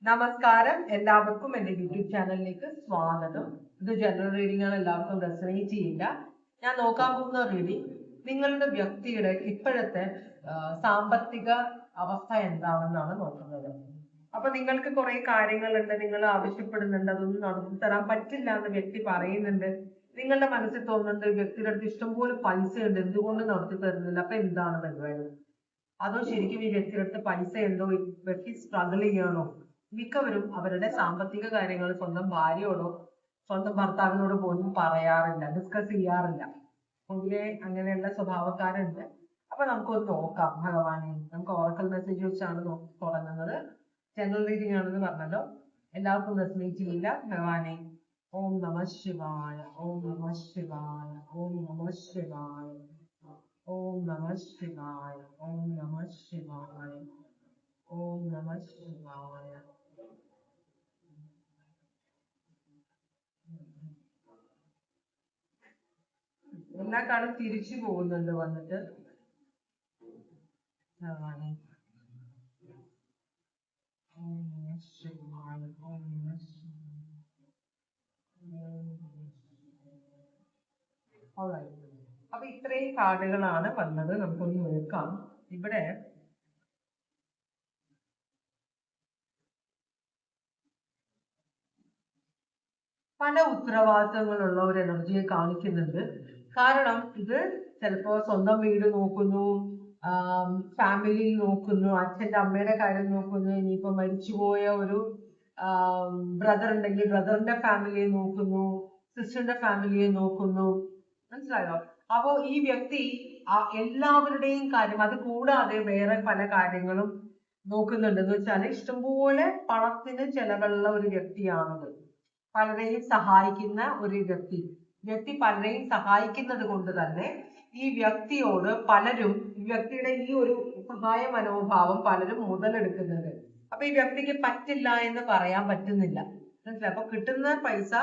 നമസ്കാരം, എല്ലാവർക്കും എൻ്റെ യൂട്യൂബ് ചാനലിലേക്ക് സ്വാഗതം. ഇത് ജനറൽ റീഡിംഗ് ആണ്, എല്ലാവർക്കും റെസണേറ്റ് ചെയ്യില്ല. ഞാൻ നോക്കാൻ പോകുന്ന റീഡിംഗ് നിങ്ങളുടെ വ്യക്തിയുടെ ഇപ്പോഴത്തെ സാമ്പത്തിക അവസ്ഥ എന്താണെന്നാണ് നോക്കുന്നത്. അപ്പൊ നിങ്ങൾക്ക് കുറെ കാര്യങ്ങളുണ്ട്, നിങ്ങൾ ആവശ്യപ്പെടുന്നുണ്ട്, അതൊന്നും നടത്തി തരാൻ പറ്റില്ല എന്ന് വ്യക്തി പറയുന്നുണ്ട്. നിങ്ങളുടെ മനസ്സിൽ തോന്നുന്നുണ്ട് വ്യക്തിയുടെ അടുത്ത് ഇഷ്ടംപോലെ പൈസ ഉണ്ട്, എന്തുകൊണ്ട് നടത്തി തരുന്നില്ല, അപ്പൊ എന്താണ് പരിപാടി? അതോ ശരിക്കും ഈ വ്യക്തിയുടെ അടുത്ത് പൈസ ഉണ്ടോ, ഈ വ്യക്തി സ്ട്രഗിൾ ചെയ്യണോ? മിക്കവരും അവരുടെ സാമ്പത്തിക കാര്യങ്ങൾ സ്വന്തം ഭാര്യയോടോ സ്വന്തം ഭർത്താവിനോട് പോലും പറയാറില്ല, ഡിസ്കസ് ചെയ്യാറില്ല. പൊതുവെ അങ്ങനെയുള്ള സ്വഭാവക്കാരുണ്ട്. അപ്പൊ നമുക്കൊന്ന് നോക്കാം. ഭഗവാനെ, നമുക്ക് ഓറക്കൽ മെസ്സേജ് വെച്ചാണ് തുടങ്ങുന്നത്. ജനറൽ റീഡിംഗ് ആണെന്ന് പറഞ്ഞല്ലോ, എല്ലാവർക്കും റെസണേറ്റ് ചെയ്യില്ല. ഭഗവാനെ, ഓം നമ ശിവായ, ഓം നമ ശിവായ, ഓം നമ ശിവായ, ഓം നമ ശിവായ, ഓം നമ ശിവായ, ഓം നമ ശിവായ. എല്ലാ കാലം തിരിച്ചു പോകുന്നുണ്ട് വന്നിട്ട്. ഭഗവാനെ, ഓം നമ ശിവായ, ഓം നമ ശിവായ. അപ്പൊ ഇത്രയും കാർഡുകളാണ് വന്നത്. നമുക്കൊന്ന് നോക്കാം. ഇവിടെ പല ഉത്തരവാദിത്തങ്ങളുള്ള ഒരു എനർജിയെ കാണിക്കുന്നുണ്ട്. കാരണം ഇത് ചിലപ്പോ സ്വന്തം വീട് നോക്കുന്നു, ഫാമിലി നോക്കുന്നു, അച്ഛൻ്റെ അമ്മയുടെ കാര്യം നോക്കുന്നു, ഇനിയിപ്പോ മരിച്ചുപോയ ഒരു ബ്രദർ ഉണ്ടെങ്കിൽ ബ്രദറിന്റെ ഫാമിലിയെ നോക്കുന്നു, സിസ്റ്ററിന്റെ ഫാമിലിയെ നോക്കുന്നു. മനസ്സിലായോ? അപ്പോ ഈ വ്യക്തി എല്ലാവരുടെയും കാര്യം, അത് കൂടാതെ വേറെ പല കാര്യങ്ങളും നോക്കുന്നുണ്ട്. എന്ന് വെച്ചാൽ ഇഷ്ടംപോലെ പണത്തിന് ചെലവുള്ള ഒരു വ്യക്തിയാണത്. പലരെയും സഹായിക്കുന്ന ഒരു വ്യക്തി പലരെയും സഹായിക്കുന്നത് കൊണ്ട് തന്നെ ഈ വ്യക്തിയോട് പലരും, ഈ വ്യക്തിയുടെ ഈ ഒരു സഹായ മനോഭാവം പലരും മുതലെടുക്കുന്നുണ്ട്. അപ്പൊ ഈ വ്യക്തിക്ക് പറ്റില്ല എന്ന് പറയാൻ പറ്റുന്നില്ല. മനസ്സിലായി? അപ്പൊ കിട്ടുന്ന പൈസ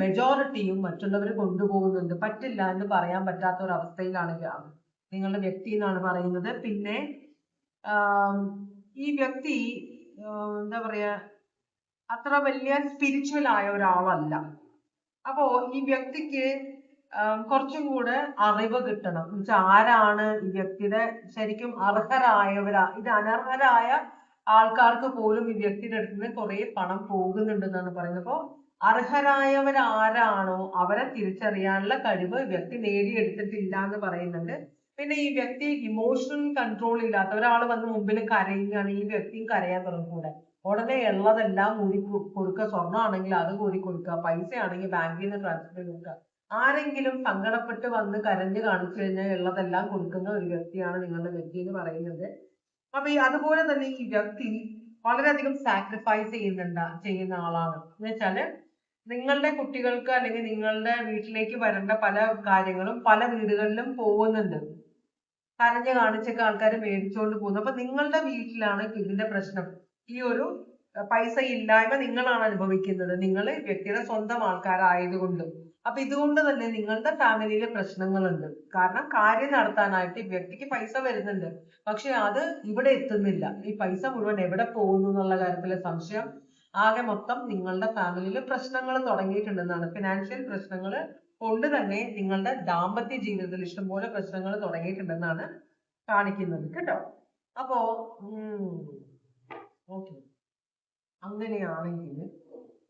മെജോറിറ്റിയും മറ്റുള്ളവർ കൊണ്ടുപോകുന്നുണ്ട്. പറ്റില്ല എന്ന് പറയാൻ പറ്റാത്ത ഒരു അവസ്ഥയിലാണ് നിങ്ങളുടെ വ്യക്തി എന്നാണ് പറയുന്നത്. പിന്നെ ഈ വ്യക്തി എന്താ പറയാ, അത്ര വലിയ സ്പിരിച്വൽ ആയ ഒരാളല്ല. അപ്പോ ഈ വ്യക്തിക്ക് കുറച്ചും കൂടെ അറിവ് കിട്ടണം. എന്ന് വെച്ചാൽ ആരാണ് ഈ വ്യക്തിയുടെ ശരിക്കും അർഹരായവരാ. ഇത് അനർഹരായ ആൾക്കാർക്ക് പോലും ഈ വ്യക്തിയുടെ അടുത്ത് നിന്ന് കുറെ പണം പോകുന്നുണ്ടെന്നാണ് പറയുന്നത്. അപ്പോൾ അർഹരായവരാരാണോ അവരെ തിരിച്ചറിയാനുള്ള കഴിവ് വ്യക്തി നേടിയെടുത്തിട്ടില്ല എന്ന് പറയുന്നുണ്ട്. പിന്നെ ഈ വ്യക്തി ഇമോഷണൽ കൺട്രോൾ ഇല്ലാത്ത ഒരാൾ വന്ന് മുമ്പിൽ കരയുകയാണ്, ഈ വ്യക്തിയും കരയാൻ തുടങ്ങൂടെ. ഉടനെ ഉള്ളതെല്ലാം കൂടി കൊടുക്കുക. സ്വർണ്ണമാണെങ്കിൽ അത് കൂടി കൊടുക്കുക, പൈസ ആണെങ്കിൽ ബാങ്കിൽ നിന്ന് ട്രാൻസ്ഫർ ചെയ്ത് കൊടുക്കുക. ആരെങ്കിലും സങ്കടപ്പെട്ട് വന്ന് കരഞ്ഞ് കാണിച്ചു കഴിഞ്ഞാൽ ഉള്ളതെല്ലാം കൊടുക്കുന്ന ഒരു വ്യക്തിയാണ് നിങ്ങളുടെ വ്യക്തി എന്ന് പറയുന്നത്. അപ്പൊ അതുപോലെ തന്നെ ഈ വ്യക്തി വളരെയധികം സാക്രിഫൈസ് ചെയ്യുന്ന ആളാണ്. എന്ന് വെച്ചാല് നിങ്ങളുടെ കുട്ടികൾക്ക് അല്ലെങ്കിൽ നിങ്ങളുടെ വീട്ടിലേക്ക് വരേണ്ട പല കാര്യങ്ങളും പല വീടുകളിലും പോകുന്നുണ്ട്. കരഞ്ഞ് കാണിച്ചൊക്കെ ആൾക്കാർ മേടിച്ചുകൊണ്ട് പോകുന്നു. അപ്പൊ നിങ്ങളുടെ വീട്ടിലാണ് ഇതിന്റെ പ്രശ്നം. ഈ ഒരു പൈസ ഇല്ലായ്മ നിങ്ങളാണ് അനുഭവിക്കുന്നത്, നിങ്ങൾ വ്യക്തിയുടെ സ്വന്തം ആൾക്കാരായതുകൊണ്ട്. അപ്പൊ ഇതുകൊണ്ട് തന്നെ നിങ്ങളുടെ ഫാമിലിയിലെ പ്രശ്നങ്ങളുണ്ട്. കാരണം കാര്യം നടത്താനായിട്ട് ഈ വ്യക്തിക്ക് പൈസ വരുന്നുണ്ട്, പക്ഷെ അത് ഇവിടെ എത്തുന്നില്ല. ഈ പൈസ മുഴുവൻ എവിടെ പോകുന്നു എന്നുള്ള കാര്യത്തിലെ സംശയം. ആകെ മൊത്തം നിങ്ങളുടെ ഫാമിലിയിൽ പ്രശ്നങ്ങൾ തുടങ്ങിയിട്ടുണ്ടെന്നാണ്. ഫിനാൻഷ്യൽ പ്രശ്നങ്ങൾ കൊണ്ട് തന്നെ നിങ്ങളുടെ ദാമ്പത്യ ജീവിതത്തിൽ ഇഷ്ടംപോലെ പ്രശ്നങ്ങൾ തുടങ്ങിയിട്ടുണ്ടെന്നാണ് കാണിക്കുന്നത് കേട്ടോ. അപ്പോ ഓക്കെ, അങ്ങനെയാണെങ്കിൽ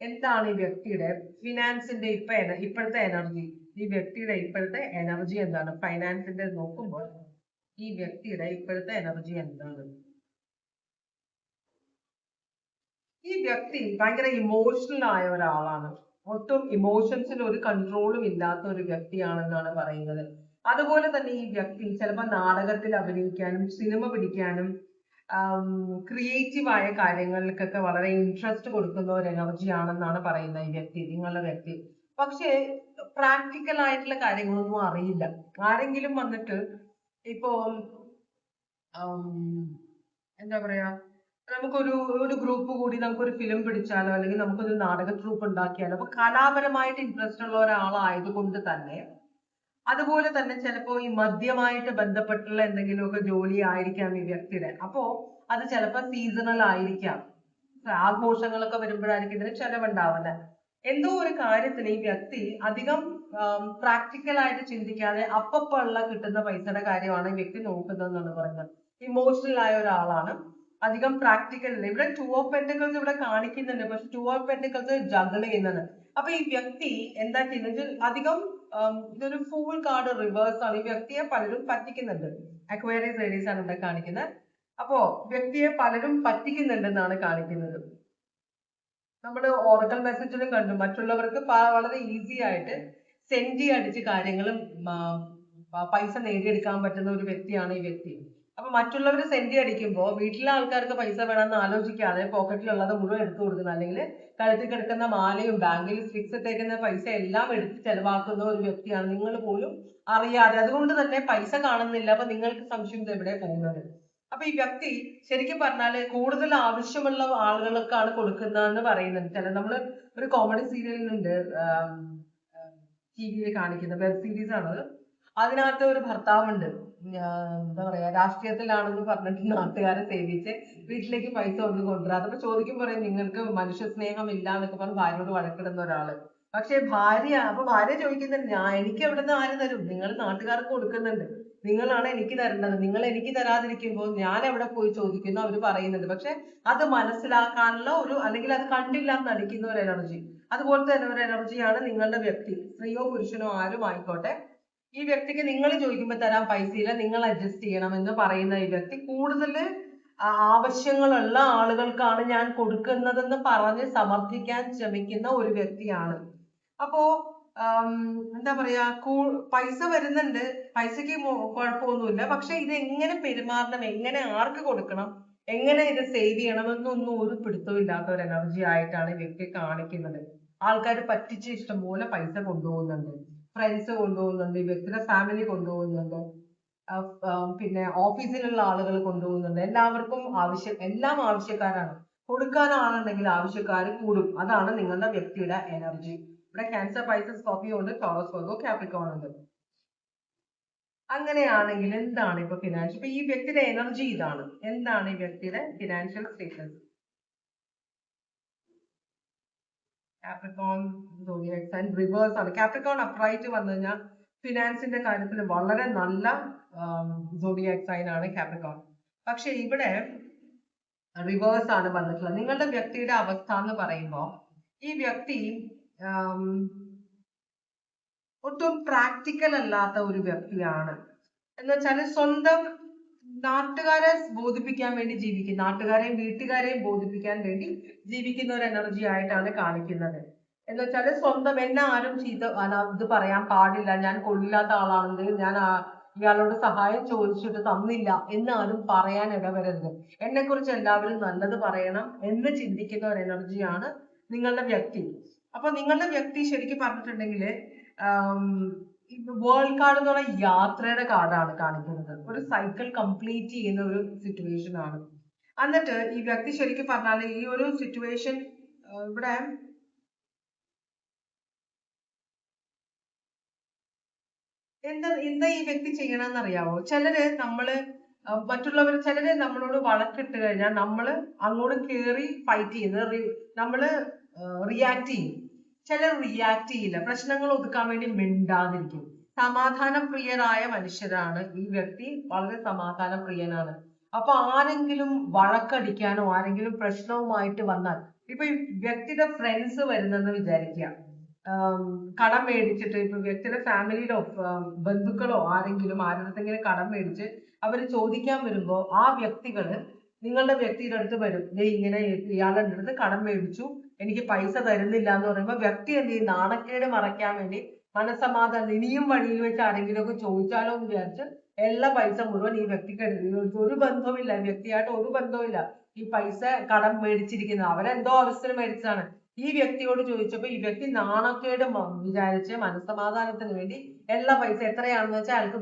എന്താണ് ഈ വ്യക്തിയുടെ ഫിനാൻസിന്റെ ഇപ്പോഴത്തെ എനർജി? ഈ വ്യക്തിയുടെ ഇപ്പോഴത്തെ എനർജി എന്താണ്? ഫൈനാൻസിന്റെ നോക്കുമ്പോൾ ഈ വ്യക്തിയുടെ ഇപ്പോഴത്തെ എനർജി എന്താണ്? ഈ വ്യക്തി ഭയങ്കര ഇമോഷണൽ ആയ ഒരാളാണ്. ഒട്ടും ഇമോഷൻസിൽ ഒരു കൺട്രോളും ഇല്ലാത്ത ഒരു വ്യക്തിയാണെന്നാണ് പറയുന്നത്. അതുപോലെ തന്നെ ഈ വ്യക്തി ചിലപ്പോൾ നാടകത്തിൽ അഭിനയിക്കാനും സിനിമ പിടിക്കാനും ക്രിയേറ്റീവ് ആയ കാര്യങ്ങൾക്കൊക്കെ വളരെ ഇൻട്രസ്റ്റ് കൊടുക്കുന്ന ഒരു എനർജി ആണെന്നാണ് പറയുന്നത് ഈ വ്യക്തി, നിങ്ങളുടെ വ്യക്തി. പക്ഷേ പ്രാക്ടിക്കൽ ആയിട്ടുള്ള കാര്യങ്ങളൊന്നും അറിയില്ല. ആരെങ്കിലും വന്നിട്ട് ഇപ്പോ എന്താ പറയാ, നമുക്കൊരു ഗ്രൂപ്പ് കൂടി നമുക്കൊരു ഫിലിം പിടിച്ചാലോ അല്ലെങ്കിൽ നമുക്കൊരു നാടക ട്രൂപ്പ് ഉണ്ടാക്കിയാലോ, അപ്പൊ കലാപരമായിട്ട് ഇൻട്രസ്റ്റ് ഉള്ള ഒരാളായതുകൊണ്ട് തന്നെ, അതുപോലെ തന്നെ ചിലപ്പോൾ ഈ മദ്യമായിട്ട് ബന്ധപ്പെട്ടുള്ള എന്തെങ്കിലുമൊക്കെ ജോലി ആയിരിക്കാം ഈ വ്യക്തിയുടെ. അപ്പോ അത് ചിലപ്പോൾ സീസണൽ ആയിരിക്കാം. ആഘോഷങ്ങളൊക്കെ വരുമ്പോഴായിരിക്കും ഇതിന് ചെലവുണ്ടാവുന്നത്. എന്തോ ഒരു കാര്യത്തിന് ഈ വ്യക്തി അധികം പ്രാക്ടിക്കൽ ആയിട്ട് ചിന്തിക്കാതെ അപ്പപ്പോ ഉള്ള കിട്ടുന്ന പൈസയുടെ കാര്യമാണ് ഈ വ്യക്തി നോക്കുന്നത് എന്നാണ് പറയുന്നത്. ഇമോഷണൽ ആയ ഒരാളാണ്, അധികം പ്രാക്ടിക്കൽ അല്ല. ഇവിടെ 2 ഓഫ് പെന്റിക്കിൾസ് ഇവിടെ കാണിക്കുന്നുണ്ട്, പക്ഷെ 2 ഓഫ് പെന്റിക്കിൾസ് ജഗിൾ ചെയ്യുന്നത്. അപ്പൊ ഈ വ്യക്തി എന്താ ചെയ്യുന്നത്, അധികം ഇതൊരു ഫൂൾ കാർഡ് റിവേഴ്സ് ആണ്. ഈ വ്യക്തിയെ പലരും പറ്റിക്കുന്നുണ്ട്. അക്വേറിയസ് ഏരീസ് ആണ് ഇവിടെ കാണിക്കുന്നത്. അപ്പോ വ്യക്തിയെ പലരും പറ്റിക്കുന്നുണ്ടെന്നാണ് കാണിക്കുന്നത്. നമ്മൾ ഓറക്കൽ മെസ്സേജിലും കണ്ടു, മറ്റുള്ളവർക്ക് വളരെ ഈസി ആയിട്ട് സെൻഡി അടിച്ച് കാര്യങ്ങളും പൈസ നേടിയെടുക്കാൻ പറ്റുന്ന ഒരു വ്യക്തിയാണ് ഈ വ്യക്തി. അപ്പൊ മറ്റുള്ളവർ സെൻഡി അടിക്കുമ്പോൾ വീട്ടിലെ ആൾക്കാർക്ക് പൈസ വേണമെന്ന് ആലോചിക്കാതെ പോക്കറ്റിലുള്ളത് മുഴുവൻ എടുത്തു കൊടുക്കുന്ന, അല്ലെങ്കിൽ കഴുത്തിൽ കിടക്കുന്ന മാലയും ബാങ്കിൽ ഫിക്സ് ഇട്ടേക്കുന്ന പൈസ എല്ലാം എടുത്ത് ചെലവാക്കുന്ന ഒരു വ്യക്തിയാണ്, നിങ്ങൾ പോലും അറിയാതെ. അതുകൊണ്ട് തന്നെ പൈസ കാണുന്നില്ല. അപ്പൊ നിങ്ങൾക്ക് സംശയം എവിടെ പോകുന്നത്. അപ്പൊ ഈ വ്യക്തി ശരിക്കും പറഞ്ഞാല് കൂടുതൽ ആവശ്യമുള്ള ആളുകൾക്കാണ് കൊടുക്കുന്നതെന്ന് പറയുന്നുണ്ട്. നമ്മള് ഒരു കോമഡി സീരിയലിലുണ്ട്, ടിവിയിൽ കാണിക്കുന്ന വെബ് സീരീസ് ആണത്. അതിനകത്ത് ഒരു ഭർത്താവുണ്ട്, എന്താ പറയാ, രാഷ്ട്രീയത്തിലാണെന്ന് പറഞ്ഞിട്ട് നാട്ടുകാരെ സേവിച്ച് വീട്ടിലേക്ക് പൈസ ഒന്നും കൊണ്ടുവരാതെ. അപ്പൊ ചോദിക്കും പറയും നിങ്ങൾക്ക് മനുഷ്യ സ്നേഹം ഇല്ല എന്നൊക്കെ പറഞ്ഞ് ഭാര്യയോട് വഴക്കിടുന്ന ഒരാള്. പക്ഷെ ഭാര്യ ചോദിക്കുന്നുണ്ട്, എനിക്ക് എവിടുന്ന് ആര് തരും, നിങ്ങൾ നാട്ടുകാർക്ക് കൊടുക്കുന്നുണ്ട്, നിങ്ങളാണ് എനിക്ക് തരേണ്ടത്, നിങ്ങൾ എനിക്ക് തരാതിരിക്കുമ്പോൾ ഞാൻ എവിടെ പോയി ചോദിക്കുന്നു അവര് പറയുന്നുണ്ട്. പക്ഷെ അത് മനസ്സിലാക്കാനുള്ള ഒരു, അല്ലെങ്കിൽ അത് കണ്ടില്ല എന്ന് നടിക്കുന്ന ഒരു എനർജി, അതുപോലത്തെ തന്നെ ഒരു എനർജിയാണ് നിങ്ങളുടെ വ്യക്തി. സ്ത്രീയോ പുരുഷനോ ആരും ആയിക്കോട്ടെ, ഈ വ്യക്തിക്ക് നിങ്ങൾ ചോദിക്കുമ്പോൾ തരാൻ പൈസയില്ല, നിങ്ങൾ അഡ്ജസ്റ്റ് ചെയ്യണം എന്ന് പറയുന്ന ഈ വ്യക്തി കൂടുതൽ ആവശ്യങ്ങളുള്ള ആളുകൾക്കാണ് ഞാൻ കൊടുക്കുന്നതെന്ന് പറഞ്ഞ് സമർത്ഥിക്കാൻ ശ്രമിക്കുന്ന ഒരു വ്യക്തിയാണ്. അപ്പോ എന്താ പറയാ, പൈസ വരുന്നുണ്ട്, പൈസക്ക് കുഴപ്പമൊന്നുമില്ല. പക്ഷെ ഇത് എങ്ങനെ പെരുമാറണം, എങ്ങനെ ആർക്ക് കൊടുക്കണം, എങ്ങനെ ഇത് സേവ് ചെയ്യണം എന്നൊന്നും ഒരു പിടുത്തവും ഇല്ലാത്ത ഒരു എനർജി ആയിട്ടാണ് ഈ വ്യക്തി കാണിക്കുന്നത്. ആൾക്കാർ പറ്റിച്ച് ഇഷ്ടംപോലെ പൈസ കൊണ്ടുപോകുന്നുണ്ട്, ഫ്രണ്ട്സ് കൊണ്ടുപോകുന്നുണ്ട്, ഈ വ്യക്തിയുടെ ഫാമിലി കൊണ്ടുപോകുന്നുണ്ട്, പിന്നെ ഓഫീസിലുള്ള ആളുകൾ കൊണ്ടുപോകുന്നുണ്ട്. എല്ലാവർക്കും എല്ലാം ആവശ്യക്കാരാണ്. കൊടുക്കാനാണെന്നുണ്ടെങ്കിൽ ആവശ്യക്കാർ കൂടും. അതാണ് നിങ്ങളുടെ വ്യക്തിയുടെ എനർജി. ഇവിടെ ക്യാൻസർ, പൈസസ്, സ്കോർപിയോ ഉണ്ട്, ടോറസ്, വെർഗോ, കാപ്രിക്കോൺ ഉണ്ട്. അങ്ങനെയാണെങ്കിൽ എന്താണ് ഇപ്പൊ ഫിനാൻഷ്യൽ, ഇപ്പൊ ഈ വ്യക്തിയുടെ എനർജി ഇതാണ്. എന്താണ് ഈ വ്യക്തിയുടെ financial status? Capricorn zodiac sign reverse ആണ്. കാപ്രിക്കോൺ അപ്രൈറ്റ് വന്നു കഴിഞ്ഞാൽ ഫിനാൻസിന്റെ കാര്യത്തിൽ വളരെ നല്ല സോഡിയക് സൈൻ ആണ് കാപ്രിക്കോൺ. പക്ഷെ ഇവിടെ റിവേഴ്സ് ആണ് വന്നിട്ടുള്ളത്. നിങ്ങളുടെ വ്യക്തിയുടെ അവസ്ഥ എന്ന് പറയുമ്പോൾ ഈ വ്യക്തി ഒട്ടും പ്രാക്ടിക്കൽ അല്ലാത്ത ഒരു വ്യക്തിയാണ്. എന്ന് വെച്ചാല് സ്വന്തം നാട്ടുകാരെ ബോധിപ്പിക്കാൻ വേണ്ടി ജീവിക്കും, നാട്ടുകാരെയും വീട്ടുകാരെയും ബോധിപ്പിക്കാൻ വേണ്ടി ജീവിക്കുന്ന ഒരു എനർജി ആയിട്ടാണ് കാണിക്കുന്നത്. എന്ന് വെച്ചാല് സ്വന്തം, എന്നെ ആരും ഇത് പറയാൻ പാടില്ല, ഞാൻ കൊള്ളില്ലാത്ത ആളാണെങ്കിൽ ഞാൻ ഇയാളോട് സഹായം ചോദിച്ചിട്ട് തന്നില്ല എന്ന് ആരും പറയാൻ ഇടവരരുത്, എന്നെ കുറിച്ച് എല്ലാവരും നല്ലത് പറയണം എന്ന് ചിന്തിക്കുന്ന ഒരു എനർജിയാണ് നിങ്ങളുടെ വ്യക്തി. അപ്പൊ നിങ്ങളുടെ വ്യക്തി ശരിക്കും പറഞ്ഞിട്ടുണ്ടെങ്കിൽ വേൾഡ് കാർഡ് എന്ന് പറഞ്ഞ യാത്രയുടെ കാർഡാണ് കാണിക്കുന്നത്. ഒരു സൈക്കിൾ കംപ്ലീറ്റ് ചെയ്യുന്ന ഒരു സിറ്റുവേഷൻ ആണ്. എന്നിട്ട് ഈ വ്യക്തി ശരിക്കും പറഞ്ഞാൽ ഈ ഒരു സിറ്റുവേഷൻ ഇവിടെ എന്താ ഈ വ്യക്തി ചെയ്യണമെന്ന് അറിയാവോ? ചിലര് നമ്മളോട് വഴക്കിട്ട് കഴിഞ്ഞാൽ നമ്മള് അങ്ങോട്ട് കേറി ഫൈറ്റ് ചെയ്യുന്നത്, നമ്മള് റിയാക്ട് ചെയ്യും. ചിലർ റിയാക്ട് ചെയ്യില്ല, പ്രശ്നങ്ങൾ ഒതുക്കാൻ വേണ്ടി മിണ്ടാതിരിക്കും. സമാധാനപ്രിയരായ മനുഷ്യരാണ് ഈ വ്യക്തി, വളരെ സമാധാനപ്രിയനാണ്. അപ്പൊ ആരെങ്കിലും വഴക്കടിക്കാനോ ആരെങ്കിലും പ്രശ്നവുമായിട്ട് വന്നാൽ, ഇപ്പൊ ഈ വ്യക്തിയുടെ ഫ്രണ്ട്സ് വരുന്നെന്ന് വിചാരിക്കുക, കടം മേടിച്ചിട്ട്, ഇപ്പൊ വ്യക്തിയുടെ ഫാമിലിയിലോ ബന്ധുക്കളോ ആരെങ്കിലും ആരുടെങ്കിലും കടം മേടിച്ച് അവര് ചോദിക്കാൻ വരുമ്പോ ആ വ്യക്തികള് നിങ്ങളുടെ വ്യക്തിയുടെ അടുത്ത് വരും, ഇങ്ങനെ ഇയാളുടെ അടുത്ത് കടം മേടിച്ചു, എനിക്ക് പൈസ തരുന്നില്ല എന്ന് പറയുമ്പോൾ വ്യക്തി എന്ത് ചെയ്യും, നാണക്കേട് മറയ്ക്കാൻ വേണ്ടി മനസ്സമാധാനം, ഇനിയും വഴിയിൽ വെച്ച് ആരെങ്കിലും ഒക്കെ ചോദിച്ചാലോ എന്ന് വിചാരിച്ച് എല്ലാ പൈസ മുഴുവൻ ഈ വ്യക്തിക്ക് ഒരു ബന്ധവുമില്ല, വ്യക്തിയായിട്ട് ഒരു ബന്ധവുമില്ല, ഈ പൈസ കടം മേടിച്ചിരിക്കുന്നത് അവരെന്തോ അവസരം മേടിച്ചതാണ്. ഈ വ്യക്തിയോട് ചോദിച്ചപ്പോ ഈ വ്യക്തി നാണക്കേട് വിചാരിച്ച് മനസ്സമാധാനത്തിന് വേണ്ടി എല്ലാ പൈസ എത്രയാണെന്ന് വെച്ചാൽ അയാൾക്ക്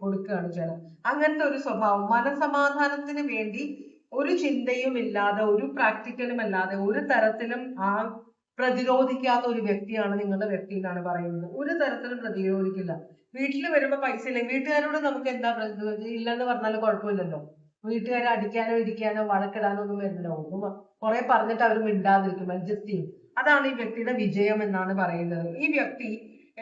കൊടുക്കുകയാണ് ചെയ്യണം. അങ്ങനത്തെ ഒരു സ്വഭാവം, മനസ്സമാധാനത്തിന് വേണ്ടി ഒരു ചിന്തയും ഇല്ലാതെ, ഒരു പ്രാക്ടിക്കലും അല്ലാതെ, ഒരു തരത്തിലും പ്രതിരോധിക്കാത്ത ഒരു വ്യക്തിയാണ് നിങ്ങളുടെ വ്യക്തി എന്നാണ് പറയുന്നത്. ഒരു തരത്തിലും പ്രതിരോധിക്കില്ല. വീട്ടിൽ വരുമ്പോ പൈസ ഇല്ല, വീട്ടുകാരോട് നമുക്ക് എന്താ ഇല്ലെന്ന് പറഞ്ഞാലും കുഴപ്പമില്ലല്ലോ. വീട്ടുകാരെ അടിക്കാനോ ഇരിക്കാനോ വഴക്കിടാനോ ഒന്നും വരില്ല. ഒന്നും കുറെ പറഞ്ഞിട്ട് അവർ മിണ്ടാതിരിക്കും, അഡ്ജസ്റ്റ് ചെയ്യും. അതാണ് ഈ വ്യക്തിയുടെ വിജയം എന്നാണ് പറയുന്നത്. ഈ വ്യക്തി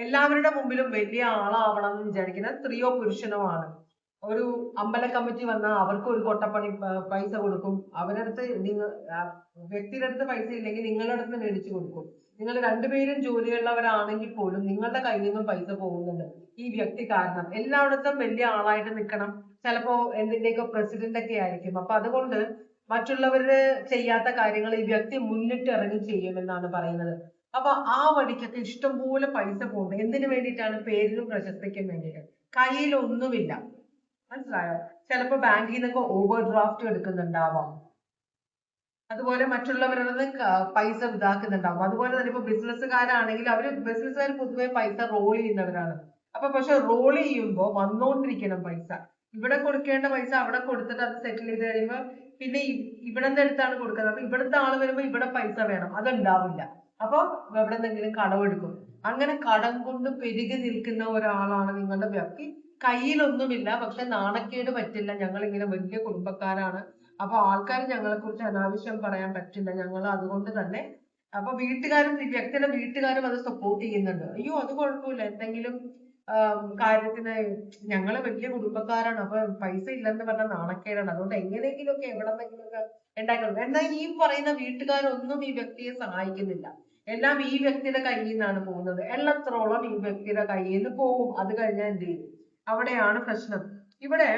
എല്ലാവരുടെ മുമ്പിലും വലിയ ആളാവണം എന്ന് വിചാരിക്കുന്നത് സ്ത്രീയോ പുരുഷനോ ആണ്. ഒരു അമ്പല കമ്മിറ്റി വന്നാൽ അവർക്ക് ഒരു കൊട്ടപ്പണി പൈസ കൊടുക്കും. അവരടുത്ത് വ്യക്തിയുടെ അടുത്ത് പൈസ ഇല്ലെങ്കിൽ നിങ്ങളുടെ അടുത്ത് മേടിച്ചു കൊടുക്കും. നിങ്ങൾ രണ്ടുപേരും ജോലിയുള്ളവരാണെങ്കിൽ പോലും നിങ്ങളുടെ കയ്യിൽ നിന്നും പൈസ പോകുന്നുണ്ട് ഈ വ്യക്തി കാരണം. എല്ലായിടത്തും വലിയ ആളായിട്ട് നിൽക്കണം. ചിലപ്പോ എന്തിന്റെയൊക്കെ പ്രസിഡന്റ് ഒക്കെ ആയിരിക്കും. അപ്പൊ അതുകൊണ്ട് മറ്റുള്ളവര് ചെയ്യാത്ത കാര്യങ്ങൾ ഈ വ്യക്തി മുന്നിട്ട് ഇറങ്ങി ചെയ്യുമെന്നാണ് പറയുന്നത്. അപ്പൊ ആ വഴിക്കൊക്കെ ഇഷ്ടംപോലെ പൈസ പോകുന്നത് എന്തിനു വേണ്ടിയിട്ടാണ്? പേരിനും പ്രശസ്തിക്കും വേണ്ടിയിട്ട്. കയ്യിലൊന്നുമില്ല, മനസ്സിലായോ? ചിലപ്പോ ബാങ്കിൽ നിന്നൊക്കെ ഓവർ ഡ്രാഫ്റ്റ് എടുക്കുന്നുണ്ടാവാം. അതുപോലെ മറ്റുള്ളവരുടെ പൈസ ഇതാക്കുന്നുണ്ടാവും. അതുപോലെ തന്നെ ഇപ്പൊ ബിസിനസ്സുകാരാണെങ്കിൽ ബിസിനസ്സുകാർ പൊതുവെ പൈസ റോൾ ചെയ്യുന്നവരാണ്. അപ്പൊ പക്ഷെ റോൾ ചെയ്യുമ്പോൾ വന്നോണ്ടിരിക്കണം പൈസ. ഇവിടെ കൊടുക്കേണ്ട പൈസ അവിടെ കൊടുത്തിട്ട് അത് സെറ്റിൽ ചെയ്ത് കഴിയുമ്പോൾ പിന്നെ ഇവിടെ നിന്ന് എടുത്താണ് കൊടുക്കുന്നത്. അപ്പൊ ഇവിടുത്തെ ആള് വരുമ്പോ ഇവിടെ പൈസ വേണം, അതുണ്ടാവില്ല. അപ്പൊ എവിടെ നിന്നെങ്കിലും കടമെടുക്കും. അങ്ങനെ കടം കൊണ്ട് പെരുകി നിൽക്കുന്ന ഒരാളാണ് നിങ്ങളുടെ വ്യക്തി. കയ്യിലൊന്നുമില്ല, പക്ഷെ നാണക്കേട് പറ്റില്ല, ഞങ്ങൾ ഇങ്ങനെ വലിയ കുടുംബക്കാരാണ്, അപ്പൊ ആൾക്കാർ ഞങ്ങളെ കുറിച്ച് അനാവശ്യം പറയാൻ പറ്റില്ല, ഞങ്ങൾ അതുകൊണ്ട് തന്നെ. അപ്പൊ വീട്ടുകാരും ഈ വ്യക്തിയുടെ വീട്ടുകാരും അത് സപ്പോർട്ട് ചെയ്യുന്നുണ്ട്. അയ്യോ അത് കുഴപ്പമില്ല, എന്തെങ്കിലും കാര്യത്തിന് ഞങ്ങള് വലിയ കുടുംബക്കാരാണ്, അപ്പൊ പൈസ ഇല്ലെന്ന് പറഞ്ഞാൽ നാണക്കേടാണ്, അതുകൊണ്ട് എങ്ങനെയെങ്കിലും ഒക്കെ എവിടെന്നെങ്കിലും ഒക്കെ ഉണ്ടാക്കണം. എന്നാൽ ഈ പറയുന്ന വീട്ടുകാരൊന്നും ഈ വ്യക്തിയെ സഹായിക്കുന്നില്ല. എല്ലാം ഈ വ്യക്തിയുടെ കയ്യിൽ നിന്നാണ് പോകുന്നത്. എല്ലത്രോളം ഈ വ്യക്തിയുടെ കയ്യിൽ നിന്ന് പോകും. അത് കഴിഞ്ഞാൽ എന്ത് ചെയ്യും? അവിടെയാണ് പ്രശ്നം. ഇവിടെ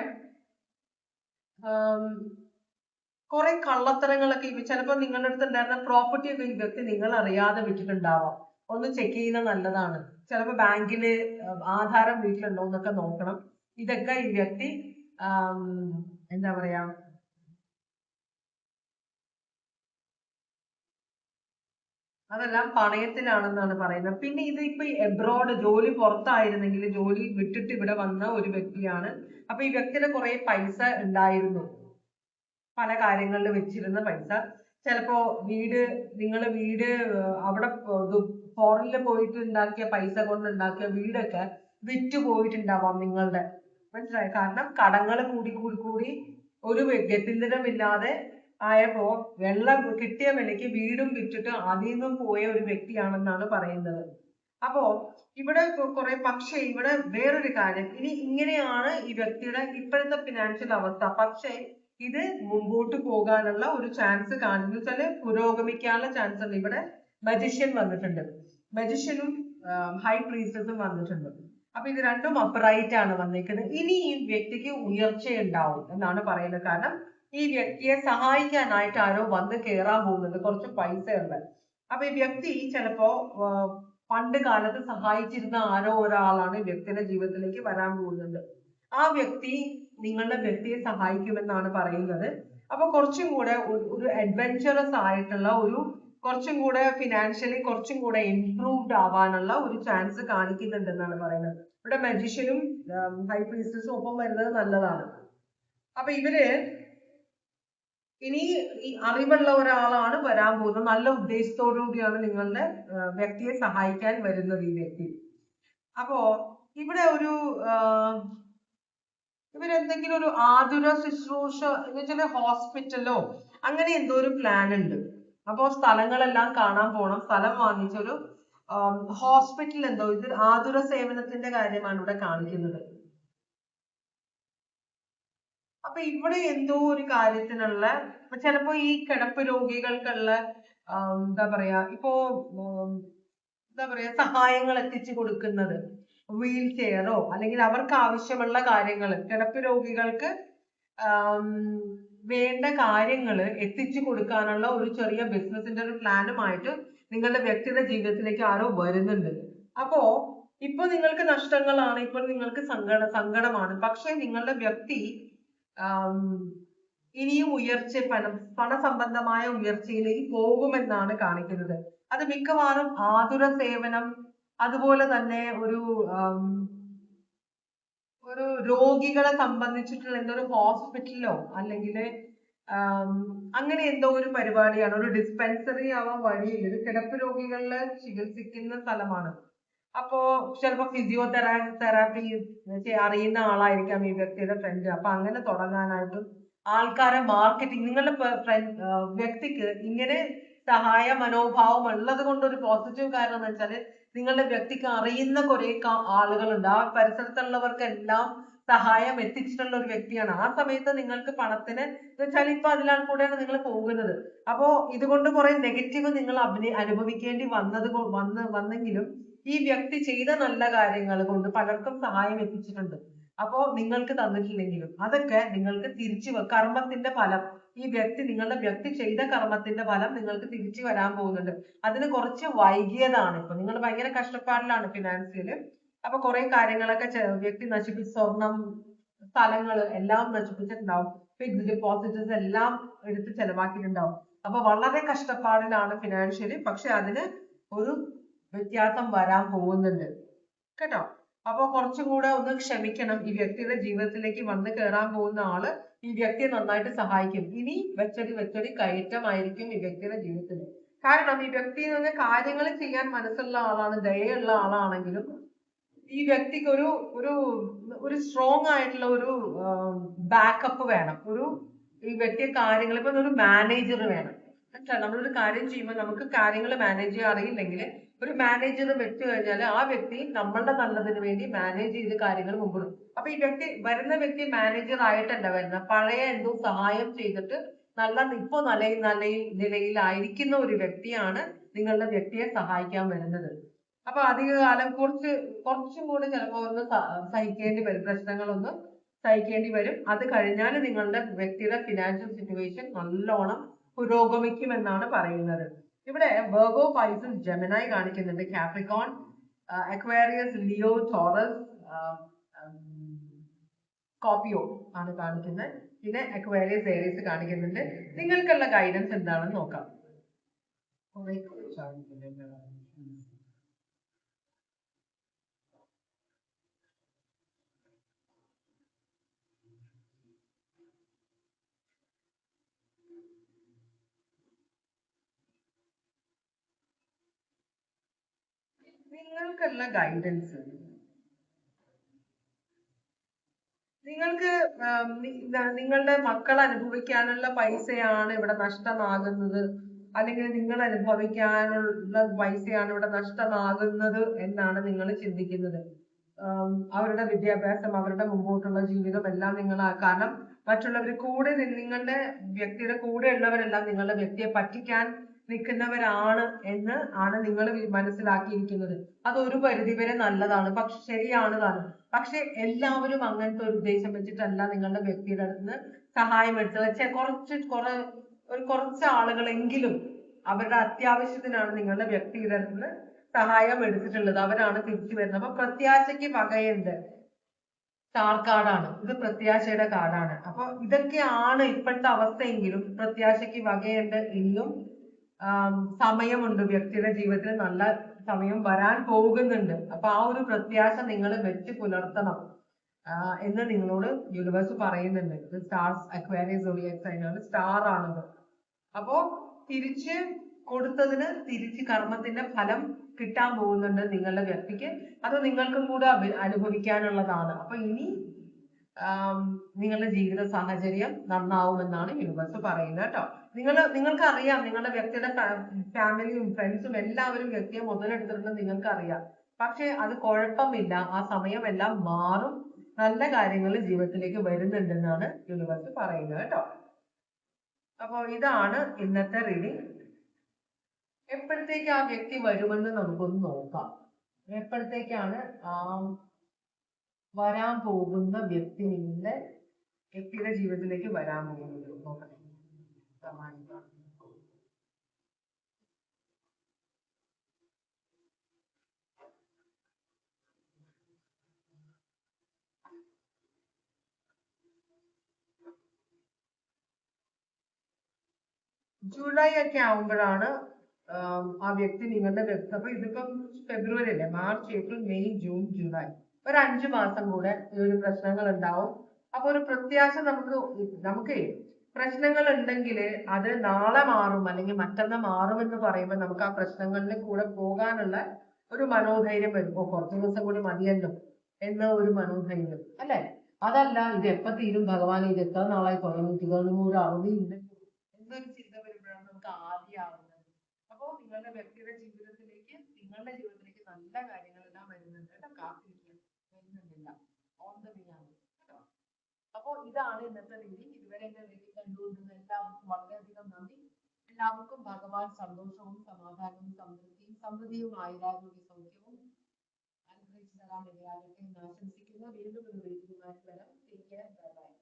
കുറെ കള്ളത്തരങ്ങളൊക്കെ ചിലപ്പോ നിങ്ങളുടെ അടുത്ത് ഉണ്ടായിരുന്ന പ്രോപ്പർട്ടി ഒക്കെ ഈ വ്യക്തി നിങ്ങൾ അറിയാതെ വിട്ടിട്ടുണ്ടാവാം. ഒന്ന് ചെക്ക് ചെയ്യുന്നത് നല്ലതാണ്. ചിലപ്പോ ബാങ്കില് ആധാരം വീട്ടിലുണ്ടോ എന്നൊക്കെ നോക്കണം. ഇതൊക്കെ ഈ വ്യക്തി എന്താ പറയാ, അതെല്ലാം പണയത്തിലാണെന്നാണ് പറയുന്നത്. പിന്നെ ഇത് ഇപ്പൊ എബ്രോഡ് ജോലി പുറത്തായിരുന്നെങ്കിൽ ജോലി വിട്ടിട്ട് ഇവിടെ വന്ന ഒരു വ്യക്തിയാണ്. അപ്പൊ ഈ വ്യക്തിയുടെ കുറെ പൈസ ഉണ്ടായിരുന്നു, പല കാര്യങ്ങളിൽ വെച്ചിരുന്ന പൈസ. ചിലപ്പോ വീട് അവിടെ ഫോറിനിൽ പോയിട്ട് ഉണ്ടാക്കിയ പൈസ കൊണ്ട് ഉണ്ടാക്കിയ വീടൊക്കെ വിറ്റ് പോയിട്ടുണ്ടാവാം നിങ്ങളുടെ, മനസ്സിലായി? കാരണം കടങ്ങൾ കൂടി കൂടി കൂടി ഒരു ഗത്യന്തരമില്ലാതെ ആയപ്പോ വെള്ളം കിട്ടിയ വിലയ്ക്ക് വീടും വിറ്റിട്ട് അതിൽ നിന്നും പോയ ഒരു വ്യക്തിയാണെന്നാണ് പറയുന്നത്. അപ്പോ ഇവിടെ പക്ഷേ ഇവിടെ വേറൊരു കാര്യം, ഇനി ഇങ്ങനെയാണ് ഈ വ്യക്തിയുടെ ഇപ്പോഴത്തെ ഫിനാൻഷ്യൽ അവസ്ഥ. പക്ഷേ ഇത് മുമ്പോട്ട് പോകാനുള്ള ഒരു ചാൻസ് കാണുന്നു വെച്ചാല് പുരോഗമിക്കാനുള്ള ചാൻസ് ഉണ്ട്. ഇവിടെ മജിഷ്യൻ വന്നിട്ടുണ്ട്, മജിഷ്യനും ഹൈ പ്രീസ്റ്റസും വന്നിട്ടുണ്ട്. അപ്പൊ ഇത് രണ്ടും അപ്രൈറ്റ് ആണ് വന്നിരിക്കുന്നത്. ഇനി ഈ വ്യക്തിക്ക് ഉയർച്ച ഉണ്ടാവും എന്നാണ് പറയുന്നത്. കാരണം ഈ വ്യക്തിയെ സഹായിക്കാനായിട്ട് ആരോ വന്ന് കയറാൻ പോകുന്നുണ്ട്, കുറച്ച് പൈസ ഉണ്ട്. അപ്പൊ ഈ വ്യക്തി ചിലപ്പോ പണ്ട് കാലത്ത് സഹായിച്ചിരുന്ന ആരോ ഒരാളാണ് ഈ വ്യക്തിയുടെ ജീവിതത്തിലേക്ക് വരാൻ പോകുന്നത്. ആ വ്യക്തി നിങ്ങളുടെ വ്യക്തിയെ സഹായിക്കുമെന്നാണ് പറയുന്നത്. അപ്പൊ കുറച്ചും കൂടെ ഒരു അഡ്വെഞ്ചറസ് ആയിട്ടുള്ള കുറച്ചും കൂടെ ഫിനാൻഷ്യലി കുറച്ചും കൂടെ ഇംപ്രൂവ്ഡ് ആവാനുള്ള ഒരു ചാൻസ് കാണിക്കുന്നുണ്ടെന്നാണ് പറയുന്നത്. ഇവിടെ മജീഷ്യനും ഹൈ പ്രീസ്റ്റസും ഒപ്പം വരുന്നത് നല്ലതാണ്. അപ്പൊ ഇവര് ഇനി ഈ അറിവുള്ള ഒരാളാണ് വരാൻ പോകുന്നത്. നല്ല ഉദ്ദേശത്തോടു കൂടിയാണ് നിങ്ങളുടെ വ്യക്തിയെ സഹായിക്കാൻ വരുന്നത് ഈ വ്യക്തി. അപ്പോ ഇവിടെ ഇവരെന്തെങ്കിലും ഒരു ആതുര ശുശ്രൂഷ എന്ന് വെച്ചാൽ ഹോസ്പിറ്റലോ അങ്ങനെ എന്തോ ഒരു പ്ലാൻ ഉണ്ട്. അപ്പോ സ്ഥലങ്ങളെല്ലാം കാണാൻ പോണം. സ്ഥലം വാങ്ങിച്ചൊരു ഹോസ്പിറ്റൽ എന്തോ, ഇത് ആതുര സേവനത്തിന്റെ കാര്യമാണ് ഇവിടെ കാണിക്കുന്നത്. അപ്പൊ ഇവിടെ എന്തോ ഒരു കാര്യത്തിനുള്ള ചിലപ്പോ ഈ കിടപ്പ് രോഗികൾക്കുള്ള എന്താ പറയാ, ഇപ്പോ എന്താ പറയാ, സഹായങ്ങൾ എത്തിച്ചു കൊടുക്കുന്നത്, വീൽ ചെയറോ അല്ലെങ്കിൽ അവർക്ക് ആവശ്യമുള്ള കാര്യങ്ങൾ, കിടപ്പ് രോഗികൾക്ക് വേണ്ട കാര്യങ്ങൾ എത്തിച്ചു കൊടുക്കാനുള്ള ഒരു ചെറിയ ബിസിനസിന്റെ ഒരു പ്ലാനുമായിട്ട് നിങ്ങളുടെ വ്യക്തിയുടെ ജീവിതത്തിലേക്ക് ആരോ വരുന്നുണ്ട്. അപ്പോ ഇപ്പൊ നിങ്ങൾക്ക് നഷ്ടങ്ങളാണ്, ഇപ്പോൾ നിങ്ങൾക്ക് സങ്കടമാണ്. പക്ഷെ നിങ്ങളുടെ വ്യക്തി ഇനിയും പണസംബന്ധമായ ഉയർച്ചയിലേക്ക് പോകുമെന്നാണ് കാണിക്കുന്നത്. അത് മിക്കവാറും ആതുര സേവനം, അതുപോലെ തന്നെ ഒരു രോഗികളെ സംബന്ധിച്ചിട്ടുള്ള എന്തോ ഒരു ഹോസ്പിറ്റലോ അല്ലെങ്കിൽ അങ്ങനെ എന്തോ ഒരു പരിപാടിയാണ്. ഒരു ഡിസ്പെൻസറി ആവാൻ വഴിയില്ല, ഒരു കിടപ്പ് രോഗികളെ ചികിത്സിക്കുന്ന സ്ഥലമാണ്. അപ്പോ ചിലപ്പോ ഫിസിയോതെറാപ്പി അറിയുന്ന ആളായിരിക്കാം ഈ വ്യക്തിയുടെ ഫ്രണ്ട്. അപ്പൊ അങ്ങനെ തുടങ്ങാനായിട്ടും ആൾക്കാരെ മാർക്കറ്റിംഗ്, നിങ്ങളുടെ വ്യക്തിക്ക് ഇങ്ങനെ സഹായ മനോഭാവം ഉള്ളത് കൊണ്ട് ഒരു പോസിറ്റീവ് കാരണം എന്ന് വെച്ചാല് നിങ്ങളുടെ വ്യക്തിക്ക് അറിയുന്ന കുറെ ആളുകളുണ്ട്. ആ പരിസരത്തുള്ളവർക്കെല്ലാം സഹായം എത്തിച്ചിട്ടുള്ള ഒരു വ്യക്തിയാണ്. ആ സമയത്ത് നിങ്ങൾക്ക് പണത്തിന് എന്ന് വെച്ചാൽ ഇപ്പൊ അതിലാണ് കൂടെയാണ് നിങ്ങൾ പോകുന്നത്. അപ്പോ ഇതുകൊണ്ട് കുറെ നെഗറ്റീവ് നിങ്ങൾ അനുഭവിക്കേണ്ടി വന്നെങ്കിലും ഈ വ്യക്തി ചെയ്ത നല്ല കാര്യങ്ങൾ കൊണ്ട് പലർക്കും സഹായം എത്തിച്ചിട്ടുണ്ട്. അപ്പോ നിങ്ങൾക്ക് തന്നിട്ടില്ലെങ്കിലും അതൊക്കെ നിങ്ങൾക്ക് തിരിച്ചു കർമ്മത്തിന്റെ ഫലം, ഈ നിങ്ങളുടെ വ്യക്തി ചെയ്ത കർമ്മത്തിന്റെ ഫലം നിങ്ങൾക്ക് തിരിച്ചു വരാൻ പോകുന്നുണ്ട്. അതിന് കുറച്ച് വൈകിയതാണ്. ഇപ്പൊ നിങ്ങൾ ഭയങ്കര കഷ്ടപ്പാടിലാണ് ഫിനാൻഷ്യല്. അപ്പൊ കുറെ കാര്യങ്ങളൊക്കെ വ്യക്തി നശിപ്പിച്ച് സ്വർണം, സ്ഥലങ്ങൾ എല്ലാം നശിപ്പിച്ചിട്ടുണ്ടാവും. ഫിക്സ്ഡ് ഡിപ്പോസിറ്റ്സ് എല്ലാം എടുത്ത് ചെലവാക്കിയിട്ടുണ്ടാവും. അപ്പൊ വളരെ കഷ്ടപ്പാടിലാണ് ഫിനാൻഷ്യലി. പക്ഷെ അതിന് ഒരു വ്യത്യാസം വരാൻ പോകുന്നുണ്ട് കേട്ടോ. അപ്പൊ കുറച്ചും കൂടെ ഒന്ന് ക്ഷമിക്കണം. ഈ വ്യക്തിയുടെ ജീവിതത്തിലേക്ക് വന്ന് കയറാൻ പോകുന്ന ആള് ഈ വ്യക്തിയെ നന്നായിട്ട് സഹായിക്കും. ഇനി വെച്ചടി കയറ്റമായിരിക്കും ഈ വ്യക്തിയുടെ ജീവിതത്തിൽ. കാരണം ഈ വ്യക്തി എന്ന് പറഞ്ഞാൽ കാര്യങ്ങൾ ചെയ്യാൻ മനസ്സുള്ള ആളാണ്, ദയുള്ള ആളാണെങ്കിലും ഈ വ്യക്തിക്ക് ഒരു ഒരു ഒരു സ്ട്രോങ് ആയിട്ടുള്ള ഒരു ബാക്കപ്പ് വേണം. ഈ വ്യക്തി കാര്യങ്ങൾ ഇപ്പൊ ഒരു മാനേജർ വേണം. നമ്മളൊരു കാര്യം ചെയ്യുമ്പോൾ നമുക്ക് കാര്യങ്ങൾ മാനേജ് ചെയ്യാൻ അറിയില്ലെങ്കിൽ ഒരു മാനേജർ വെച്ച് കഴിഞ്ഞാൽ ആ വ്യക്തി നമ്മളുടെ നല്ലതിന് വേണ്ടി മാനേജ് ചെയ്ത് കാര്യങ്ങൾ മുമ്പോട്ട്. അപ്പൊ ഈ വരുന്ന വ്യക്തി മാനേജർ ആയിട്ടല്ല വരുന്നത്, പഴയ എന്തോ സഹായം ചെയ്തിട്ട് ഇപ്പൊ നിലയിലായിരിക്കുന്ന ഒരു വ്യക്തിയാണ് നിങ്ങളുടെ വ്യക്തിയെ സഹായിക്കാൻ വരുന്നത്. അപ്പൊ അധികകാലം കുറച്ചും കൂടി ചിലപ്പോ ഒന്ന് സഹിക്കേണ്ടി വരും, പ്രശ്നങ്ങളൊന്ന് സഹിക്കേണ്ടി വരും. അത് കഴിഞ്ഞാൽ നിങ്ങളുടെ വ്യക്തിയുടെ ഫിനാൻഷ്യൽ സിറ്റുവേഷൻ നല്ലോണം പുരോഗമിക്കുമെന്നാണ് പറയുന്നത്. ഇവിടെ വെർഗോ, പൈസസ്, ജെമിനായി കാണിക്കുന്നുണ്ട്, Capricorn, Aquarius, Leo, Taurus, Scorpio ആണ് കാണിക്കുന്നത്. പിന്നെ അക്വേറിയസ്, ഏരീസ് കാണിക്കുന്നുണ്ട്. നിങ്ങൾക്കുള്ള ഗൈഡൻസ് എന്താണെന്ന് നോക്കാം. നിങ്ങൾക്കുള്ള ഗൈഡൻസ്, നിങ്ങൾക്ക് നിങ്ങളുടെ മക്കൾ അനുഭവിക്കാനുള്ള പൈസയാണ് ഇവിടെ നഷ്ടമാകുന്നത്, അല്ലെങ്കിൽ നിങ്ങൾ അനുഭവിക്കാനുള്ള പൈസയാണ് ഇവിടെ നഷ്ടമാകുന്നത് എന്നാണ് നിങ്ങൾ ചിന്തിക്കുന്നത്. അവരുടെ വിദ്യാഭ്യാസം, അവരുടെ മുമ്പോട്ടുള്ള ജീവിതം എല്ലാം കാരണം മറ്റുള്ളവർ നിങ്ങളുടെ വ്യക്തിയുടെ കൂടെ ഉള്ളവരെല്ലാം നിങ്ങളുടെ വ്യക്തിയെ പറ്റിക്കാൻ നിൽക്കുന്നവരാണ് എന്ന് ആണ് നിങ്ങൾ മനസ്സിലാക്കിയിരിക്കുന്നത്. അത് ഒരു പരിധിവരെ നല്ലതാണ്, പക്ഷെ ശരിയാണ് താനും. പക്ഷെ എല്ലാവരും അങ്ങനത്തെ ഒരു ഉദ്ദേശം വെച്ചിട്ടല്ല നിങ്ങളുടെ വ്യക്തിയുടെ അടുത്ത് നിന്ന് സഹായം എടുത്തത്. കുറച്ച് ആളുകളെങ്കിലും അവരുടെ അത്യാവശ്യത്തിനാണ് നിങ്ങളുടെ വ്യക്തിയുടെ അടുത്ത് നിന്ന് സഹായം എടുത്തിട്ടുള്ളത്. അവരാണ് തിരിച്ചു വരുന്നത്. അപ്പൊ പ്രത്യാശയ്ക്ക് വകയുണ്ട്. സ്റ്റാർ കാർഡാണ് ഇത്, പ്രത്യാശയുടെ കാർഡാണ്. അപ്പൊ ഇതൊക്കെയാണ് ഇപ്പോഴത്തെ അവസ്ഥയെങ്കിലും പ്രത്യാശയ്ക്ക് വകയുണ്ട്. ഇന്നും സമയമുണ്ട്, വ്യക്തിയുടെ ജീവിതത്തിൽ നല്ല സമയം വരാൻ പോകുന്നുണ്ട്. അപ്പൊ ആ ഒരു പ്രത്യാശ നിങ്ങൾ വെച്ച് പുലർത്തണം എന്ന് നിങ്ങളോട് യൂണിവേഴ്സ് പറയുന്നുണ്ട്. ഇത് സ്റ്റാർസ്, അക്വേറിയസ് സോഡിയാക് സൈനാണ്, സ്റ്റാർ ആണത്. അപ്പോ തിരിച്ച് കൊടുത്തതിന് തിരിച്ച് കർമ്മത്തിന്റെ ഫലം കിട്ടാൻ പോകുന്നുണ്ട് നിങ്ങളുടെ വ്യക്തിക്ക്. അത് നിങ്ങൾക്കും കൂടെ അനുഭവിക്കാനുള്ളതാണ്. അപ്പൊ ഇനി നിങ്ങളുടെ ജീവിത സാഹചര്യം നന്നാവുമെന്നാണ് യൂണിവേഴ്സ് പറയുന്നത് കേട്ടോ. നിങ്ങൾക്ക് അറിയാം, നിങ്ങളുടെ വ്യക്തിയുടെ ഫാമിലിയും ഫ്രണ്ട്സും എല്ലാവരും വ്യക്തിയെ മുതലെടുത്തിട്ടുണ്ട്, നിങ്ങൾക്ക് അറിയാം. പക്ഷെ അത് കുഴപ്പമില്ല, ആ സമയമെല്ലാം മാറും, നല്ല കാര്യങ്ങൾ ജീവിതത്തിലേക്ക് വരുന്നുണ്ടെന്നാണ് യൂണിവേഴ്സ് പറയുന്നത് കേട്ടോ. അപ്പൊ ഇതാണ് ഇന്നത്തെ റീഡിംഗ്. എപ്പോഴത്തേക്ക് ആ വ്യക്തി വരുമെന്ന് നമുക്കൊന്ന് നോക്കാം. എപ്പോഴത്തേക്കാണ് വരാൻ പോകുന്ന വ്യക്തിയുടെ ജീവിതത്തിലേക്ക് വരാൻ പോകുന്നത് നോക്കട്ടെ. ജൂലൈ ഒക്കെ ആവുമ്പോഴാണ് ആ വ്യക്തി നിങ്ങളുടെ വ്യക്തി. അപ്പൊ ഇതിപ്പം ഫെബ്രുവരി അല്ലേ, March, April, May, June, July, ഒരു 5 മാസം കൂടെ ഈ ഒരു പ്രശ്നങ്ങൾ ഉണ്ടാവും. അപ്പൊ ഒരു പ്രത്യാശ നമുക്ക് പ്രശ്നങ്ങൾ ഉണ്ടെങ്കിൽ അത് നാളെ മാറും അല്ലെങ്കിൽ മറ്റന്നാൾ മാറുമെന്ന് പറയുമ്പോൾ നമുക്ക് ആ പ്രശ്നങ്ങളിൽ കൂടെ പോകാനുള്ള ഒരു മനോധൈര്യം വരും. കുറച്ച് ദിവസം കൂടി മതിയല്ലോ എന്ന ഒരു മനോധൈര്യം അല്ലെ. അതല്ല ഇത് എപ്പോ തീരും ഭഗവാൻ, ഇത് എത്ര നാളായി തുടങ്ങിയിട്ട്, ഇതൊന്നും ഒരു അറിവില്ല എന്നൊരു ചിന്ത വരുമ്പോഴാണ് നമുക്ക് ആദ്യമാവുന്നത്. അപ്പോൾ നിങ്ങളുടെ വ്യക്തിയുടെ ജീവിതത്തിലേക്ക്, നിങ്ങളുടെ ജീവിതത്തിലേക്ക് നല്ല കാര്യങ്ങളെല്ലാം വരുന്നുണ്ട് കേട്ടോ. കാത്തിരിക്കുക, വരുന്നുണ്ടില്ല, ഓൺ ദ വേ ആണ് കേട്ടോ. അപ്പോൾ ഇതാണ് ഇന്നത്തെ രീതി. ഇതുവരെ എന്റെ രീതി കണ്ടുകൊണ്ടിരുന്ന എല്ലാവർക്കും വളരെയധികം നന്ദി. എല്ലാവർക്കും ഭഗവാൻ സന്തോഷവും സമാധാനവും സമൃദ്ധിയും ആയുരാരോഗ്യ സൗഖ്യവും അനുഗ്രഹിച്ചു തരാൻ ഇടയാകട്ടെ എന്ന് ആശംസിക്കുന്നു. വീണ്ടും ഒരു വീഡിയോയുമായി വരാം. Take care. Bye bye.